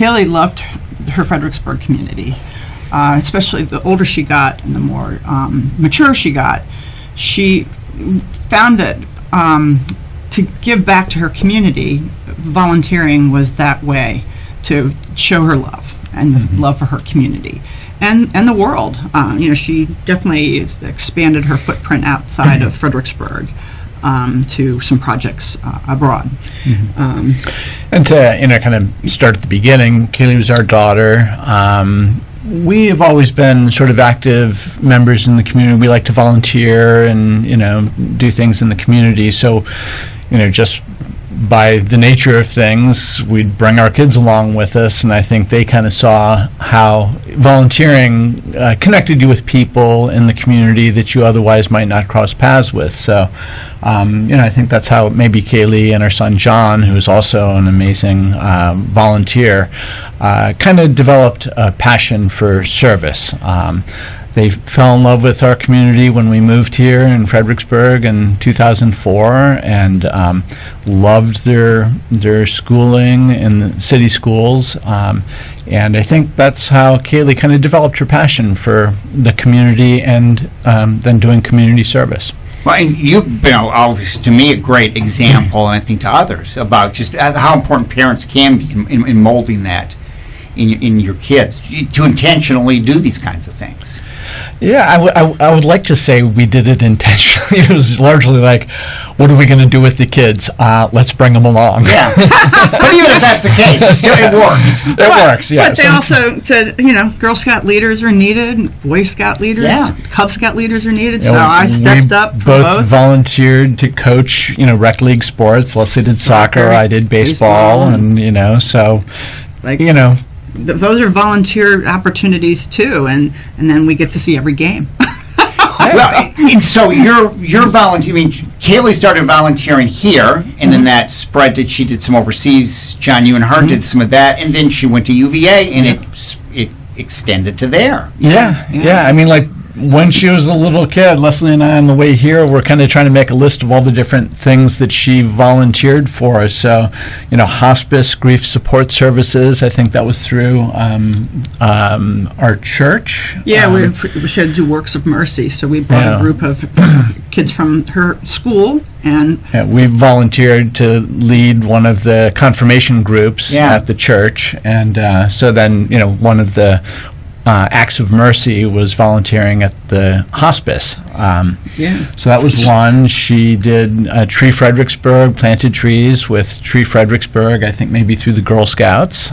Ceili loved her Fredericksburg community, especially the older she got and the more mature she got. She found that to give back to her community, volunteering was that way to show her love and love for her community and the world. She definitely expanded her footprint outside of Fredericksburg to some projects abroad. And to kind of start at the beginning, Ceili was our daughter. We have always been sort of active members in the community. We like to volunteer and do things in the community. So just by the nature of things, we'd bring our kids along with us, and I think they kind of saw how volunteering connected you with people in the community that you otherwise might not cross paths with. So, I think that's how maybe Ceili and our son John, who is also an amazing volunteer, kind of developed a passion for service. They fell in love with our community when we moved here in Fredericksburg in 2004, and loved their schooling in the city schools. And I think that's how Ceili kind of developed her passion for the community and then doing community service. Well, and you've been, obviously, to me, a great example, and I think to others, about just how important parents can be in molding that in your kids, to intentionally do these kinds of things. Yeah, I would like to say we did it intentionally. It was largely like, what are we going to do with the kids? Let's bring them along. Yeah. But even if that's the case, it worked. It works, yeah. But they also said, Girl Scout leaders are needed, Boy Scout leaders, Cub Scout leaders are needed, so I stepped up for both. Volunteered to coach, rec league sports. Leslie did soccer, I did baseball, and, so, those are volunteer opportunities too, and then we get to see every game. Well, and so you're volunteering. Ceili started volunteering here, and then that spread that she did some overseas. John, you and her did some of that, and then she went to UVA, and it extended to there. Yeah. I mean, when she was a little kid, Leslie and I on the way here were kind of trying to make a list of all the different things that she volunteered for. So, hospice, grief support services. I think that was through our church. Yeah, we had to do Works of Mercy. So we brought a group of kids from her school. And we volunteered to lead one of the confirmation groups at the church. And so then, one of the Acts of Mercy was volunteering at the hospice. So that was one. She did Tree Fredericksburg, planted trees with Tree Fredericksburg, I think maybe through the Girl Scouts.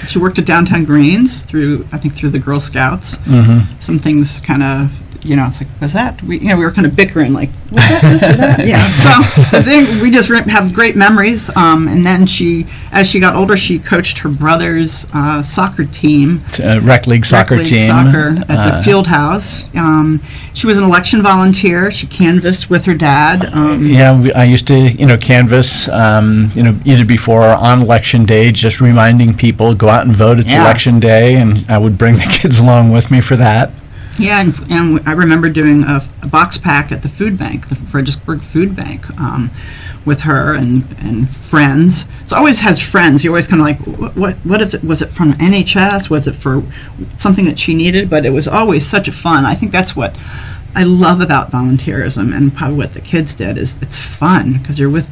She worked at Downtown Greens through the Girl Scouts. Some things kind of, it's like, was that? We were kind of bickering, like, was that this or that? Yeah. So the thing, we just have great memories. And then as she got older, she coached her brother's soccer team. Rec league soccer team. Soccer at the field house. She was an election volunteer. She canvassed with her dad. I used to, canvass, either before or on election day, just reminding people, go out and vote. It's election day, and I would bring the kids along with me for that. Yeah, and I remember doing a box pack at the food bank, the Fredericksburg Food Bank, with her and friends. So always has friends. You're always kind of like, what is it? Was it from NHS? Was it for something that she needed? But it was always such a fun. I think that's what I love about volunteerism, and probably what the kids did is it's fun because you're with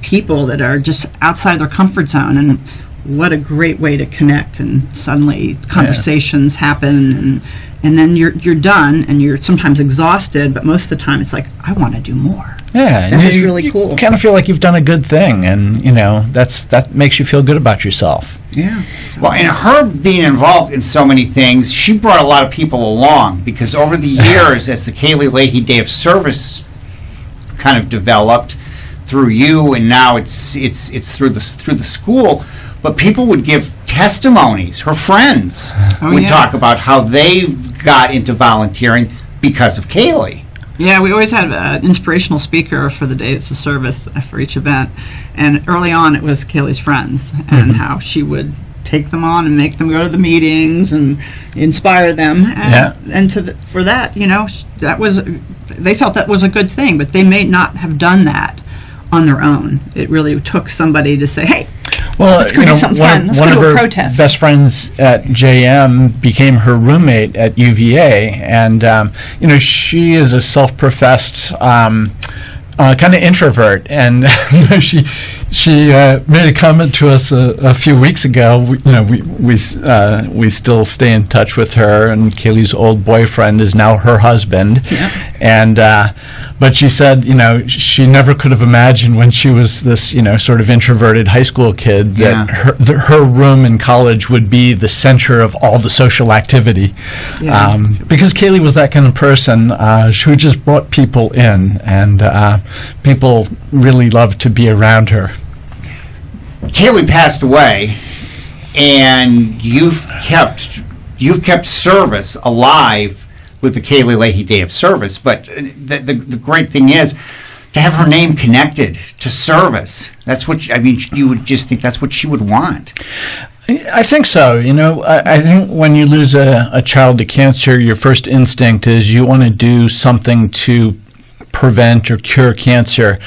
people that are just outside their comfort zone, and what a great way to connect, and suddenly conversations happen, and then you're done, and you're sometimes exhausted, but most of the time it's like, I want to do more. Yeah, that was really cool. You kind of feel like you've done a good thing, and that makes you feel good about yourself. Yeah. Well, and her being involved in so many things, she brought a lot of people along, because over the years, as the Ceili Leahy Day of Service kind of developed through you, and now it's through the school. But people would give testimonies. Her friends would talk about how they got into volunteering because of Ceili. Yeah, we always had an inspirational speaker for the days of service for each event. And early on, it was Ceili's friends, and how she would take them on and make them go to the meetings and inspire them. And for that, that was, they felt that was a good thing, but they may not have done that on their own. It really took somebody to say, hey, Well, Let's go do something fun. Let's one go of to a her protest. best friends at JM became her roommate at UVA, and she is a self-professed kind of introvert, and she made a comment to us a few weeks ago. We still stay in touch with her, and Kaylee's old boyfriend is now her husband. Yeah. And but she said, she never could have imagined when she was this, sort of introverted high school kid that her room in college would be the center of all the social activity. Yeah. Because Kaylee was that kind of person. She just brought people in, and people really loved to be around her. Kaylee passed away, and you've kept service alive with the Ceili Leahy Day of Service. But the great thing is to have her name connected to service. That's what you would just think that's what she would want. I think so. I think when you lose a child to cancer, your first instinct is you want to do something to prevent or cure cancer,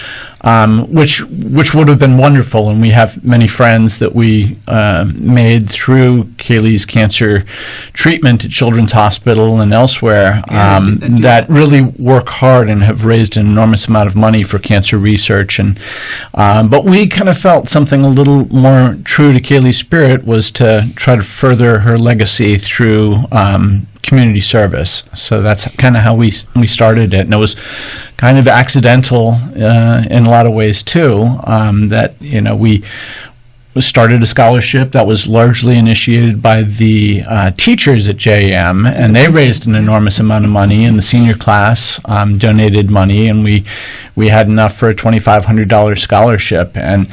which would have been wonderful. And we have many friends that we made through Kaylee's cancer treatment at Children's Hospital and elsewhere that really work hard and have raised an enormous amount of money for cancer research. And but we kind of felt something a little more true to Kaylee's spirit was to try to further her legacy through community service. So that's kind of how we started it, and it was kind of accidental in a lot of ways too. That we started a scholarship that was largely initiated by the teachers at JM, and they raised an enormous amount of money, and the senior class donated money, and we had enough for a $2,500 scholarship. And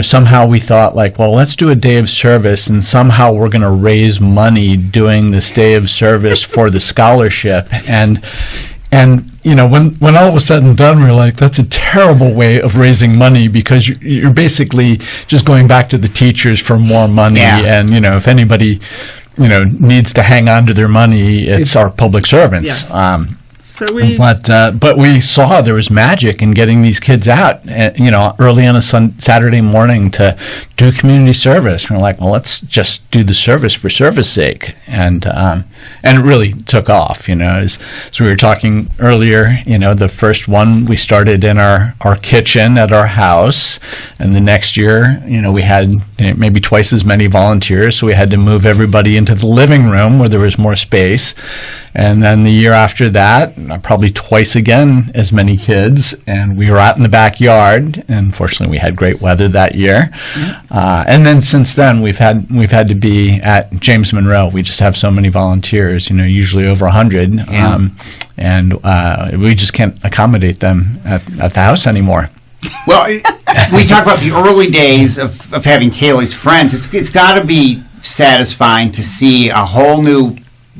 somehow we thought let's do a day of service, and somehow we're going to raise money doing this day of service for the scholarship. And when all was said and done, we were like, that's a terrible way of raising money, because you're basically just going back to the teachers for more money. Yeah. And, if anybody, needs to hang on to their money, it's our public servants. Yes. But we saw there was magic in getting these kids out, early on a Saturday morning to do community service. We're like, well, let's just do the service for service sake, and it really took off. As we were talking earlier, the first one we started in our kitchen at our house, and the next year, we had maybe twice as many volunteers, so we had to move everybody into the living room where there was more space. And then the year after that, probably twice again as many kids, and we were out in the backyard. And fortunately, we had great weather that year. Mm-hmm. And then since then, we've had to be at James Monroe. We just have so many volunteers, usually over 100, and we just can't accommodate them at the house anymore. Well, we talk about the early days of having Kaylee's friends. It's got to be satisfying to see a whole new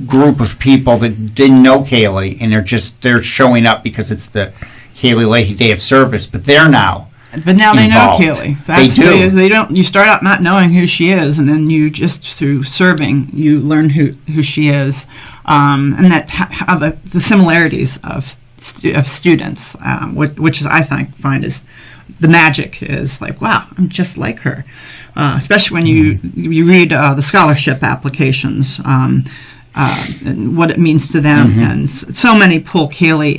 group of people that didn't know Kaylee, and they're showing up because it's the Ceili Leahy Day of Service, but they're now But now they know involved. Ceili. They do. They don't. You start out not knowing who she is, and then you just through serving, you learn who she is, and that how the similarities of students, which is, I find is the magic is wow, I'm just like her. Especially when you read the scholarship applications. And what it means to them, and so many pull Ceili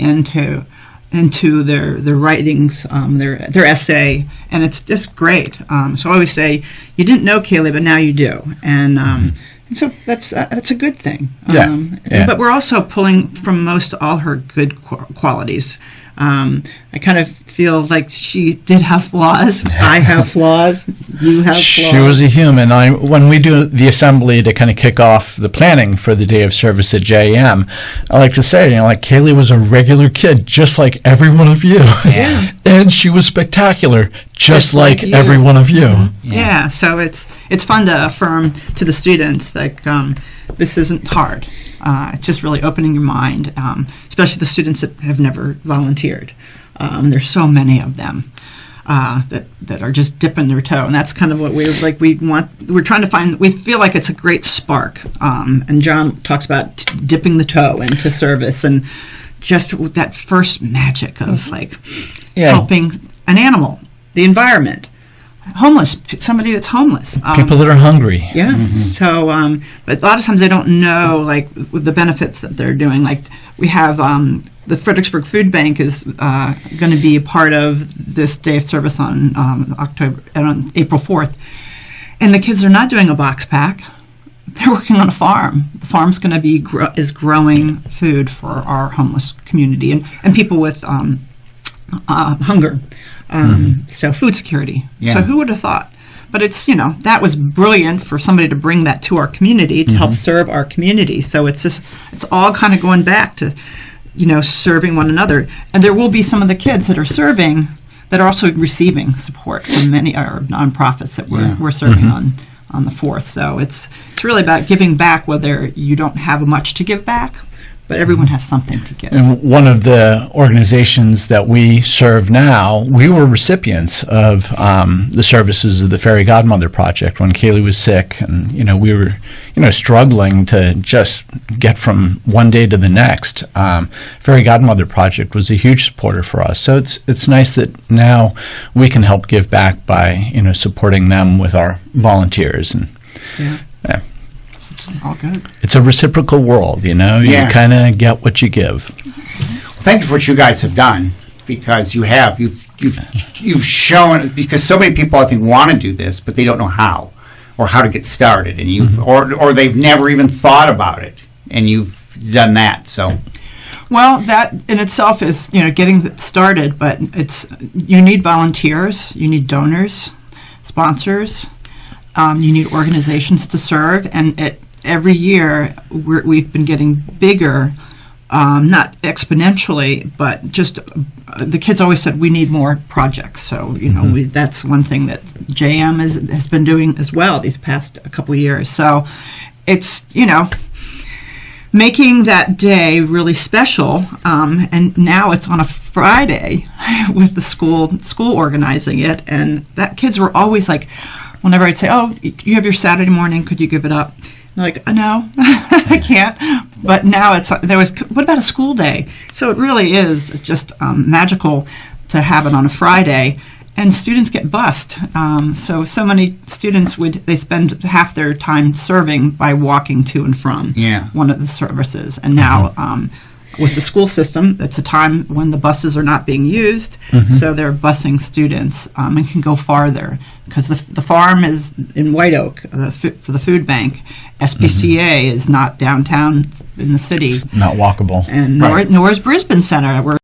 into their writings, their essay, and it's just great. So I always say, you didn't know Ceili, but now you do, and so that's a good thing. But we're also pulling from most all her good qualities. I kind of feel like she did have flaws. I have flaws. You have flaws. She was a human. When we do the assembly to kind of kick off the planning for the Day of Service at JM, I like to say, Ceili was a regular kid, just like every one of you. Yeah. And she was spectacular, just like every one of you. Yeah. So it's fun to affirm to the students this isn't hard. It's just really opening your mind, especially the students that have never volunteered. There's so many of them that are just dipping their toe, and that's kind of what we're trying to find. We feel like it's a great spark, and John talks about dipping the toe into service, and just that first magic of helping an animal, the environment. homeless, somebody that's homeless. People that are hungry. Yeah. So, but a lot of times they don't know like the benefits that they're doing. Like we have the Fredericksburg Food Bank is going to be a part of this day of service on on April 4th, and the kids are not doing a box pack. They're working on a farm. The farm's going to be is growing food for our homeless community and people with hunger. So food security. Yeah. So who would have thought? But it's, that was brilliant for somebody to bring that to our community to help serve our community. So it's all kind of going back to, serving one another. And there will be some of the kids that are serving that are also receiving support from many our nonprofits that we're serving on the 4th. So it's really about giving back, whether you don't have much to give back, but everyone has something to give. And one of the organizations that we serve now, we were recipients of the services of the Fairy Godmother Project when Kaylee was sick, and we were struggling to just get from one day to the next. Fairy Godmother Project was a huge supporter for us, so it's nice that now we can help give back by supporting them with our volunteers and. Yeah. Yeah. It's all good. It's a reciprocal world, You kind of get what you give. Thank you for what you guys have done, because you've shown, because so many people I think want to do this, but they don't know how or how to get started, and or they've never even thought about it, and you've done that. So, well, that in itself is getting started, but you need volunteers, you need donors, sponsors. You need organizations to serve, and every year we've been getting bigger, not exponentially, but just the kids always said we need more projects. So that's one thing that JM has been doing as well these past couple of years. So it's making that day really special, and now it's on a Friday with the school organizing it, and that kids were always like. Whenever I'd say, "Oh, you have your Saturday morning, could you give it up?" They're like, "No, I can't." But now what about a school day? So it really is just magical to have it on a Friday, and students get bused. So many students they spend half their time serving by walking to and from one of the services, and now. With the school system, it's a time when the buses are not being used, so they're busing students and can go farther. Because the farm is in White Oak for the food bank. SPCA is not downtown in the city. Not walkable. And nor is Brisbane Center, where